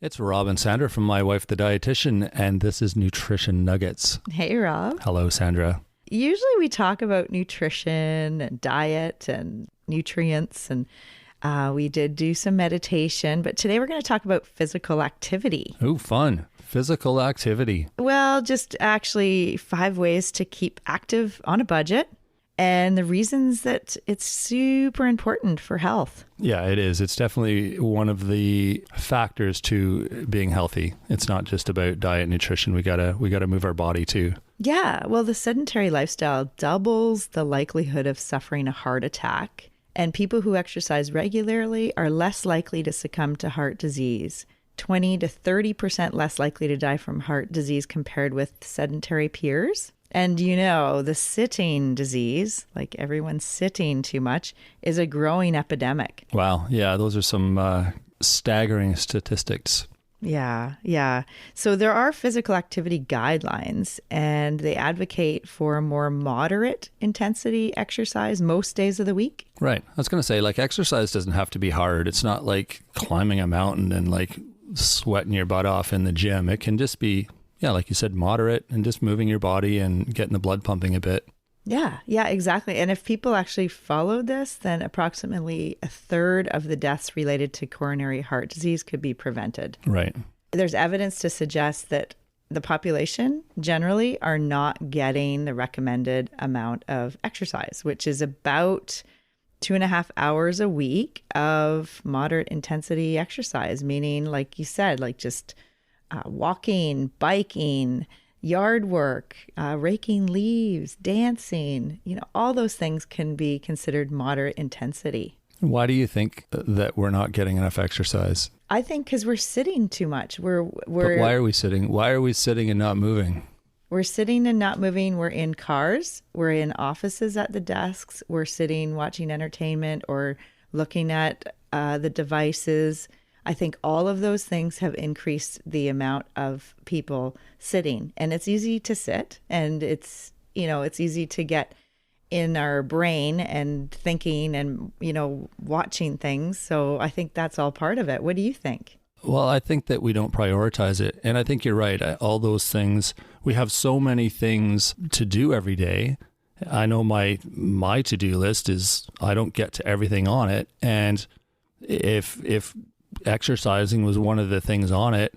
It's Rob and Sandra from My Wife, the Dietitian, and this is Nutrition Nuggets. Hey, Rob. Hello, Sandra. Usually we talk about nutrition and diet and nutrients, and we did do some meditation, but today we're going to talk about physical activity. Oh, fun. Physical activity. Well, just actually 5 ways to keep active on a budget and the reasons that it's super important for health. Yeah, it is. It's definitely one of the factors to being healthy. It's not just about diet and nutrition. We gotta move our body too. Yeah, well, the sedentary lifestyle doubles the likelihood of suffering a heart attack, and people who exercise regularly are less likely to succumb to heart disease. 20 to 30% less likely to die from heart disease compared with sedentary peers. And the sitting disease, like everyone's sitting too much, is a growing epidemic. Wow. Yeah, those are some staggering statistics. Yeah. So there are physical activity guidelines, and they advocate for a more moderate intensity exercise most days of the week. Right. I was going to say, exercise doesn't have to be hard. It's not like climbing a mountain and sweating your butt off in the gym. It can just be, like you said, moderate and just moving your body and getting the blood pumping a bit. Yeah, exactly. And if people actually followed this, then approximately a third of the deaths related to coronary heart disease could be prevented. Right. There's evidence to suggest that the population generally are not getting the recommended amount of exercise, which is about 2.5 hours a week of moderate intensity exercise, meaning, like you said, just walking, biking, yard work, raking leaves, dancing, all those things can be considered moderate intensity. Why do you think that we're not getting enough exercise? I think because we're sitting too much. But why are we sitting? Why are we sitting and not moving? We're sitting and not moving. We're in cars. We're in offices at the desks. We're sitting, watching entertainment or looking at the devices. I think all of those things have increased the amount of people sitting, and it's easy to sit, and it's easy to get in our brain and thinking and, watching things. So I think that's all part of it. What do you think? Well, I think that we don't prioritize it. And I think you're right. All those things, we have so many things to do every day. I know my to-do list is, I don't get to everything on it. And if exercising was one of the things on it,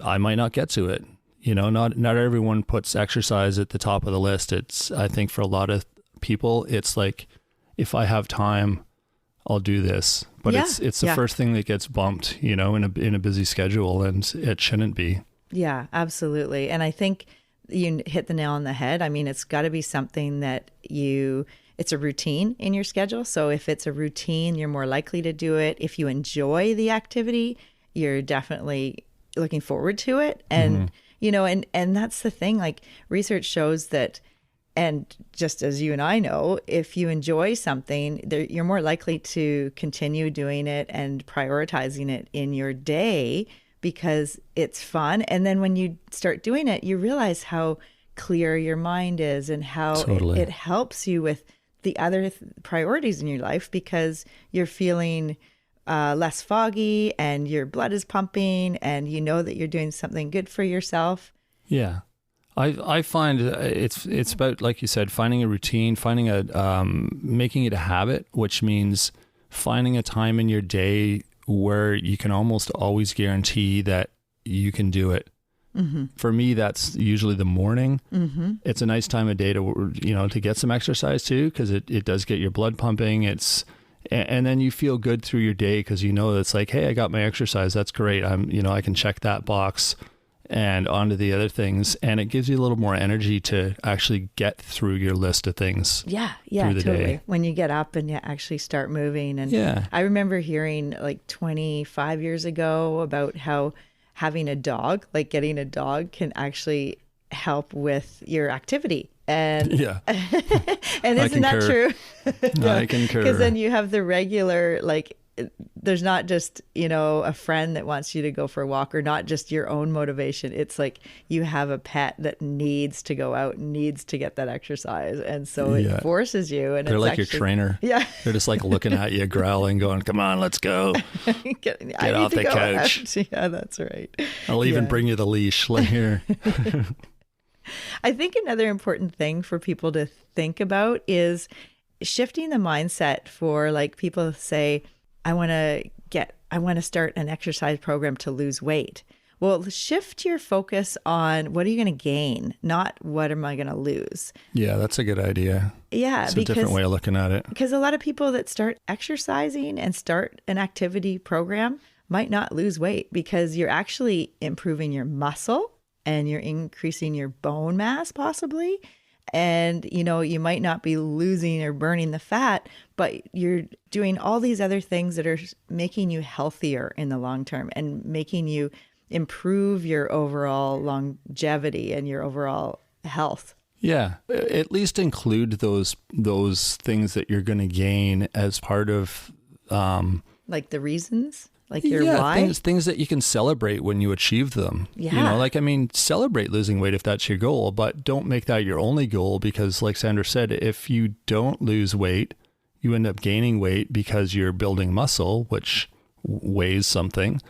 I might not get to it. Not everyone puts exercise at the top of the list. I think for a lot of people, it's like, if I have time, I'll do this. But it's the first thing that gets bumped, in a busy schedule, and it shouldn't be. Yeah, absolutely. And I think you hit the nail on the head. I mean, it's got to be something that it's a routine in your schedule. So if it's a routine, you're more likely to do it. If you enjoy the activity, you're definitely looking forward to it. And, and that's the thing, research shows that, and just as you and I know, if you enjoy something, you're more likely to continue doing it and prioritizing it in your day because it's fun. And then when you start doing it, you realize how clear your mind is and how it helps you with the other priorities in your life because you're feeling less foggy and your blood is pumping and you know that you're doing something good for yourself. Yeah. I find it's about, like you said, finding a routine, making it a habit, which means finding a time in your day where you can almost always guarantee that you can do it. Mm-hmm. For me, that's usually the morning. Mm-hmm. It's a nice time of day to get some exercise too, because it does get your blood pumping. And then you feel good through your day because it's like, hey, I got my exercise. That's great. I can check that box and onto the other things, and it gives you a little more energy to actually get through your list of things. Yeah, totally. Day. When you get up and you actually start moving. And I remember hearing 25 years ago about how having a dog, getting a dog, can actually help with your activity. And and isn't that true? I concur. Because then you have the regular there's not just, you know, a friend that wants you to go for a walk, or not just your own motivation. It's like you have a pet that needs to go out, needs to get that exercise. And so it forces you. And they're it's like actually, your trainer. Yeah. They're just like looking at you, growling, going, come on, let's go. Get off the couch. Yeah, that's right. I'll even bring you the leash. Like here. I think another important thing for people to think about is shifting the mindset for, like, people say, I want to start an exercise program to lose weight. Well, shift your focus on what are you going to gain, not what am I going to lose. Yeah, that's a good idea. Yeah. It's a different way of looking at it. Because a lot of people that start exercising and start an activity program might not lose weight, because you're actually improving your muscle and you're increasing your bone mass possibly. And, you know, you might not be losing or burning the fat, but you're doing all these other things that are making you healthier in the long term and making you improve your overall longevity and your overall health. Yeah, at least include those things that you're going to gain as part of like the reasons, like your why. Things that you can celebrate when you achieve them. Yeah. You know, like, I mean, celebrate losing weight if that's your goal, but don't make that your only goal, because like Sandra said, if you don't lose weight, you end up gaining weight because you're building muscle, which weighs something.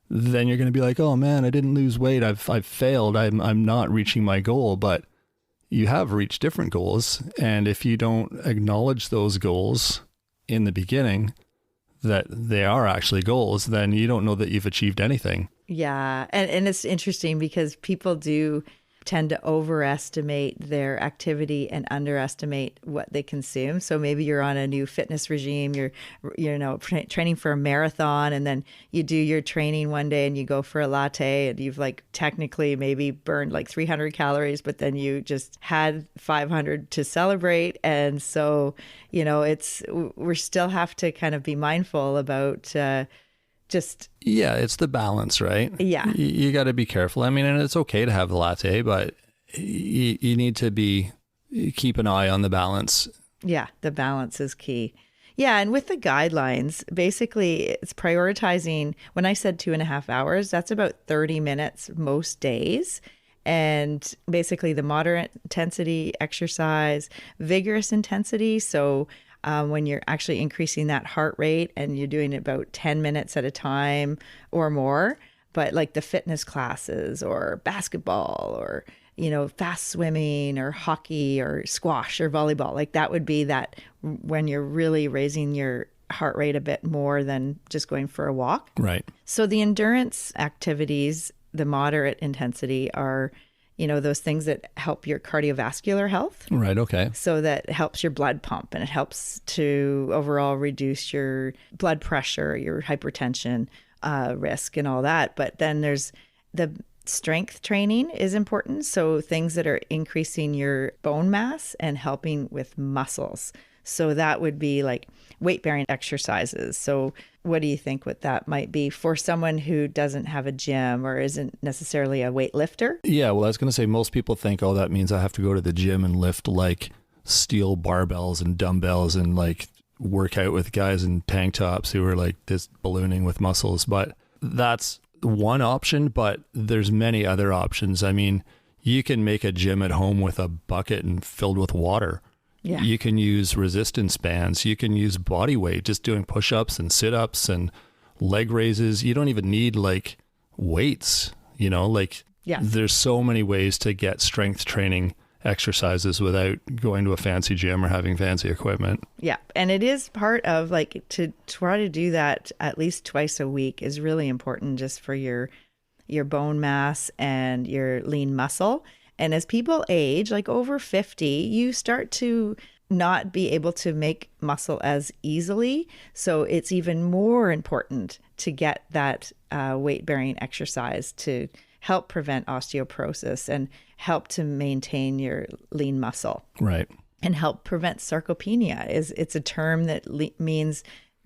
Then you're going to be like, oh man, I didn't lose weight. I've failed. I'm not reaching my goal. But you have reached different goals. And if you don't acknowledge those goals in the beginning, that they are actually goals, then you don't know that you've achieved anything. Yeah. And it's interesting because people do tend to overestimate their activity and underestimate what they consume. So maybe you're on a new fitness regime, you're training for a marathon, and then you do your training one day and you go for a latte and you've like technically maybe burned like 300 calories, but then you just had 500 to celebrate. And so, you know, we still have to kind of be mindful about it's the balance, right? Yeah. You got to be careful. I mean, and it's okay to have the latte, but you need to keep an eye on the balance. Yeah, the balance is key. Yeah, and with the guidelines, basically it's prioritizing. When I said 2.5 hours, that's about 30 minutes most days. And basically the moderate intensity exercise, vigorous intensity. So when you're actually increasing that heart rate and you're doing it about 10 minutes at a time or more, but like the fitness classes or basketball or, you know, fast swimming or hockey or squash or volleyball, like that would be that when you're really raising your heart rate a bit more than just going for a walk. Right. So the endurance activities, the moderate intensity, are, you know, those things that help your cardiovascular health. Right. Okay. So that helps your blood pump and it helps to overall reduce your blood pressure, your hypertension risk and all that. But then there's the strength training is important. So things that are increasing your bone mass and helping with muscles. So that would be like weight-bearing exercises. So what do you think what that might be for someone who doesn't have a gym or isn't necessarily a weightlifter? Yeah, well, I was going to say most people think, oh, that means I have to go to the gym and lift like steel barbells and dumbbells and like work out with guys in tank tops who are like this ballooning with muscles. But that's one option, but there's many other options. I mean, you can make a gym at home with a bucket and filled with water. Yeah. You can use resistance bands. You can use body weight, just doing push-ups and sit-ups and leg raises. You don't even need like weights, you know, like there's so many ways to get strength training exercises without going to a fancy gym or having fancy equipment. Yeah. And it is part of like to try to do that at least twice a week is really important just for your bone mass and your lean muscle. And as people age, like over 50, you start to not be able to make muscle as easily. So it's even more important to get that weight-bearing exercise to help prevent osteoporosis and help to maintain your lean muscle. Right. And help prevent sarcopenia. It's a term that means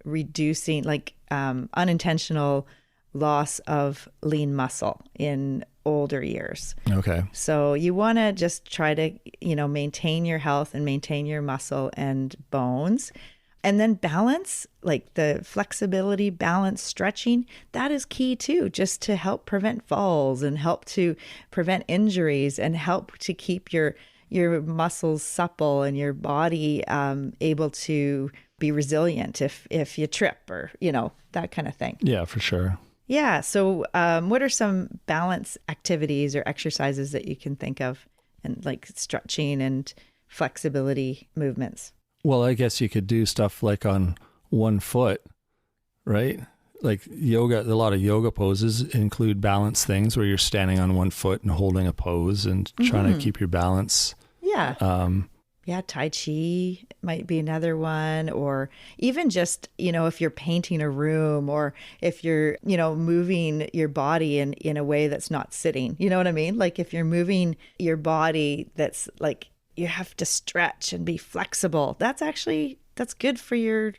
reducing like unintentional loss of lean muscle in older years. Okay. So you want to just try to, you know, maintain your health and maintain your muscle and bones. And then balance, like the flexibility, balance, stretching, that is key too, just to help prevent falls and help to prevent injuries and help to keep your muscles supple and your body able to be resilient if you trip or, that kind of thing. Yeah, for sure. Yeah. So what are some balance activities or exercises that you can think of, and like stretching and flexibility movements? Well, I guess you could do stuff like on one foot, right? Like yoga, a lot of yoga poses include balance things where you're standing on one foot and holding a pose and trying to keep your balance. Yeah. Yeah. Tai Chi might be another one, or even just, if you're painting a room or if you're, moving your body in a way that's not sitting, you know what I mean? Like if you're moving your body, that's like, you have to stretch and be flexible. That's good for your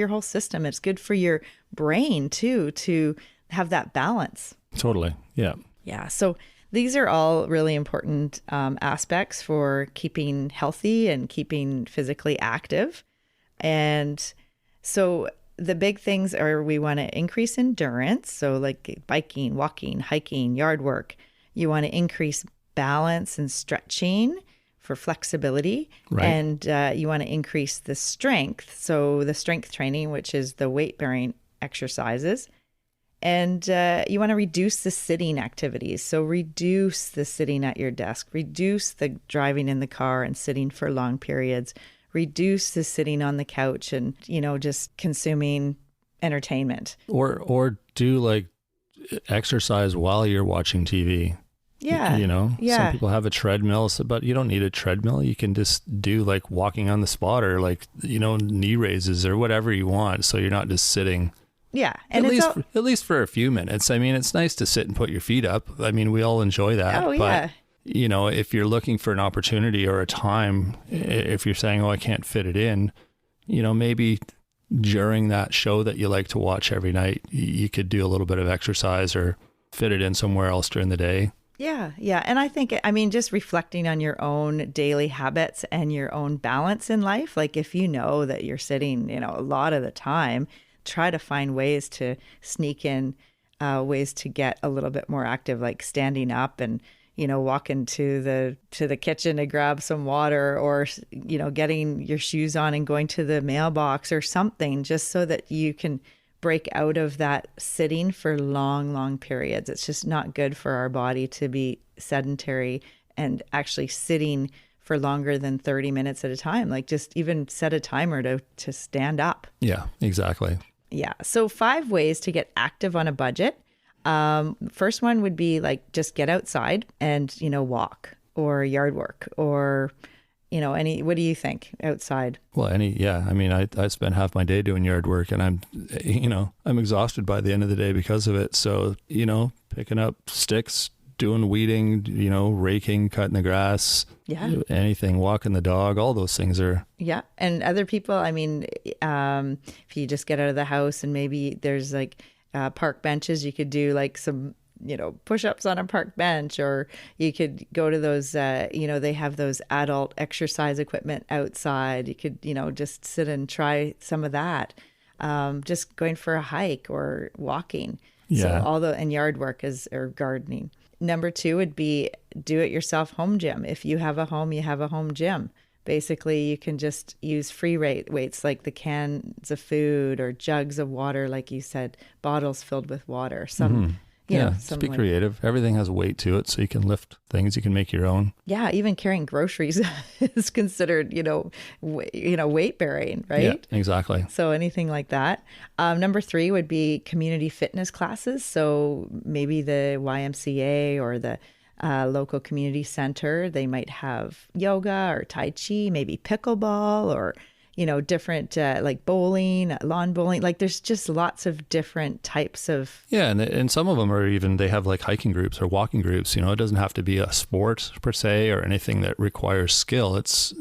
whole system. It's good for your brain too, to have that balance. Totally. Yeah. Yeah. So these are all really important aspects for keeping healthy and keeping physically active. And so the big things are, we want to increase endurance. So like biking, walking, hiking, yard work. You want to increase balance and stretching for flexibility. Right. And you want to increase the strength. So the strength training, which is the weight bearing exercises. And you want to reduce the sitting activities. So reduce the sitting at your desk, reduce the driving in the car and sitting for long periods, reduce the sitting on the couch and, just consuming entertainment. Or do like exercise while you're watching TV. Yeah. Some people have a treadmill, but you don't need a treadmill. You can just do like walking on the spot or like, knee raises or whatever you want. So you're not just sitting. Yeah. And at least for a few minutes. I mean, it's nice to sit and put your feet up. I mean, we all enjoy that. Oh, yeah. But, if you're looking for an opportunity or a time, if you're saying, I can't fit it in, maybe during that show that you like to watch every night, you could do a little bit of exercise or fit it in somewhere else during the day. Yeah. Yeah. And I think, just reflecting on your own daily habits and your own balance in life, like if you know that you're sitting, a lot of the time, try to find ways to sneak in ways to get a little bit more active, like standing up and, walking to the kitchen to grab some water or, getting your shoes on and going to the mailbox or something, just so that you can break out of that sitting for long, long periods. It's just not good for our body to be sedentary and actually sitting for longer than 30 minutes at a time. Like just even set a timer to stand up. Yeah, exactly. Yeah. So 5 ways to get active on a budget. First one would be like just get outside and, walk or yard work or, what do you think outside? Well, I mean, I spend half my day doing yard work and I'm exhausted by the end of the day because of it. So, picking up sticks, doing weeding, raking, cutting the grass, anything, walking the dog, all those things are. Yeah. And other people, if you just get out of the house and maybe there's like park benches, you could do like some push-ups on a park bench, or you could go to those, they have those adult exercise equipment outside. You could, just sit and try some of that. Just going for a hike or walking. Yeah. So and yard work or gardening. Number 2 would be do it yourself home gym. If you have a home, you have a home gym. Basically, you can just use free weights like the cans of food or jugs of water, like you said, bottles filled with water. Just be creative. Everything has weight to it, so you can lift things. You can make your own. Yeah, even carrying groceries is considered, weight bearing, right? Yeah, exactly. So anything like that. Number 3 would be community fitness classes. So maybe the YMCA or the local community center, they might have yoga or Tai Chi, maybe pickleball or different like bowling, lawn bowling. Like there's just lots of different types of. Yeah. And some of them are even, they have like hiking groups or walking groups. It doesn't have to be a sport per se or anything that requires skill. It's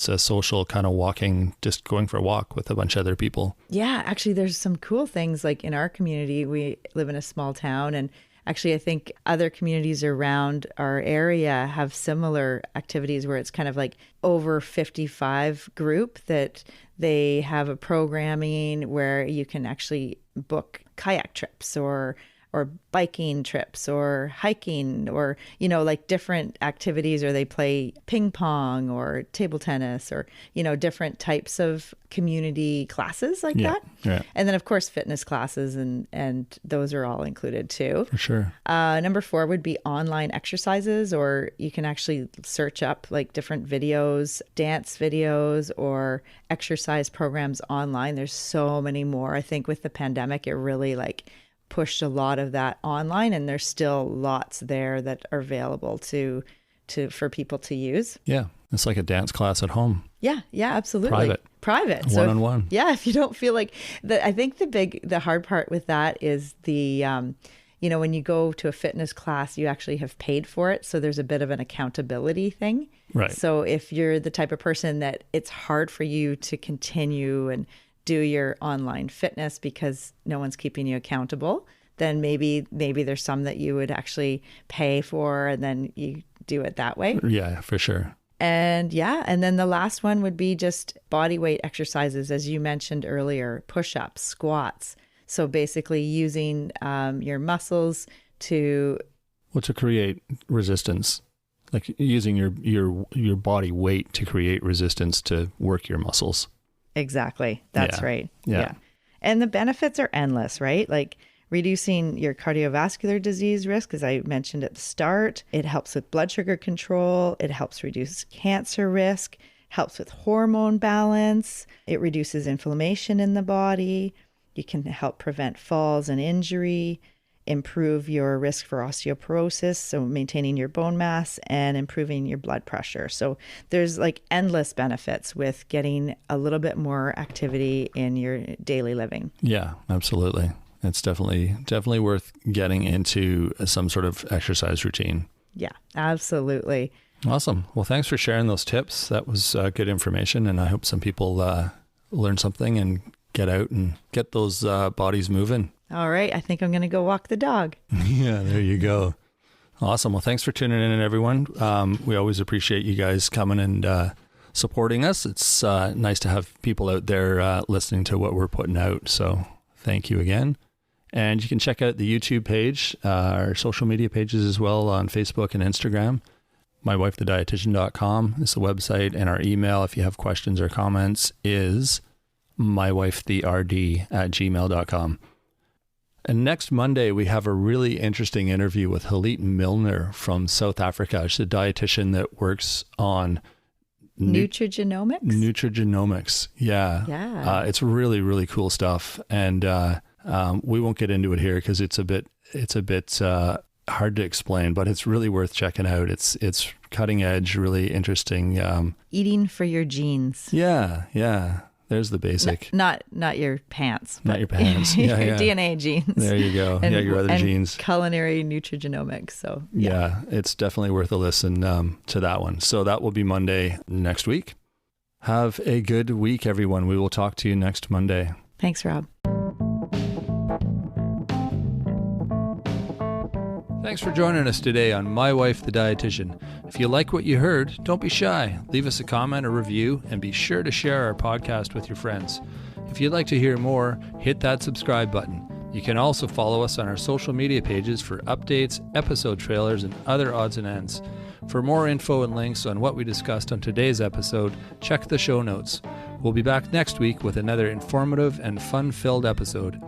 a social kind of walking, just going for a walk with a bunch of other people. Yeah. Actually, there's some cool things like in our community. We live in a small town and actually, I think other communities around our area have similar activities where it's kind of like over 55 group that they have a programming where you can actually book kayak trips or biking trips or hiking or, you know, like different activities, or they play ping pong or table tennis or, you know, different types of community classes like that. Yeah. And then of course, fitness classes and those are all included too. For sure. Number 4 would be online exercises, or you can actually search up like different videos, dance videos or exercise programs online. There's so many more. I think with the pandemic, it really like pushed a lot of that online, and there's still lots there that are available for people to use. Yeah. It's like a dance class at home. Yeah, absolutely. Private. One-on-one. Yeah, if you don't feel like I think the hard part with that is the you know, when you go to a fitness class, you actually have paid for it, so there's a bit of an accountability thing. Right. So if you're the type of person that it's hard for you to continue and do your online fitness because no one's keeping you accountable, then maybe there's some that you would actually pay for and then you do it that way. Yeah, for sure. And then the last one would be just body weight exercises, as you mentioned earlier, push-ups, squats. So basically using your muscles to create resistance, like using your body weight to create resistance to work your muscles. Exactly. That's right. Yeah. And the benefits are endless, right? Like reducing your cardiovascular disease risk, as I mentioned at the start. It helps with blood sugar control. It helps reduce cancer risk, helps with hormone balance. It reduces inflammation in the body. You can help prevent falls and injury, improve your risk for osteoporosis, so maintaining your bone mass and improving your blood pressure. So there's like endless benefits with getting a little bit more activity in your daily living. Yeah, absolutely. It's definitely worth getting into some sort of exercise routine. Yeah, absolutely. Awesome. Well, thanks for sharing those tips. That was good information, and I hope some people learn something and get out and get those bodies moving. All right. I think I'm going to go walk the dog. Yeah, there you go. Awesome. Well, thanks for tuning in, everyone. We always appreciate you guys coming and supporting us. It's nice to have people out there listening to what we're putting out. So thank you again. And you can check out the YouTube page, our social media pages as well on Facebook and Instagram. mywifethedietitian.com is the website, and our email, if you have questions or comments, is mywifetherd@gmail.com. And next Monday, we have a really interesting interview with Halit Milner from South Africa. She's a dietitian that works on nutrigenomics. Nutrigenomics. Yeah. Yeah. It's really, really cool stuff. And we won't get into it here because it's a bit hard to explain, but it's really worth checking out. It's cutting edge, really interesting. Eating for your genes. Yeah. There's the basic. Not your pants. Not your pants. Your DNA genes. There you go. And, your other genes. Culinary nutrigenomics. So yeah, it's definitely worth a listen to that one. So that will be Monday next week. Have a good week, everyone. We will talk to you next Monday. Thanks, Rob. Thanks for joining us today on My Wife the Dietitian. If you like what you heard, don't be shy. Leave us a comment or review, and be sure to share our podcast with your friends. If you'd like to hear more, hit that subscribe button. You can also follow us on our social media pages for updates, episode trailers, and other odds and ends. For more info and links on what we discussed on today's episode, check the show notes. We'll be back next week with another informative and fun-filled episode.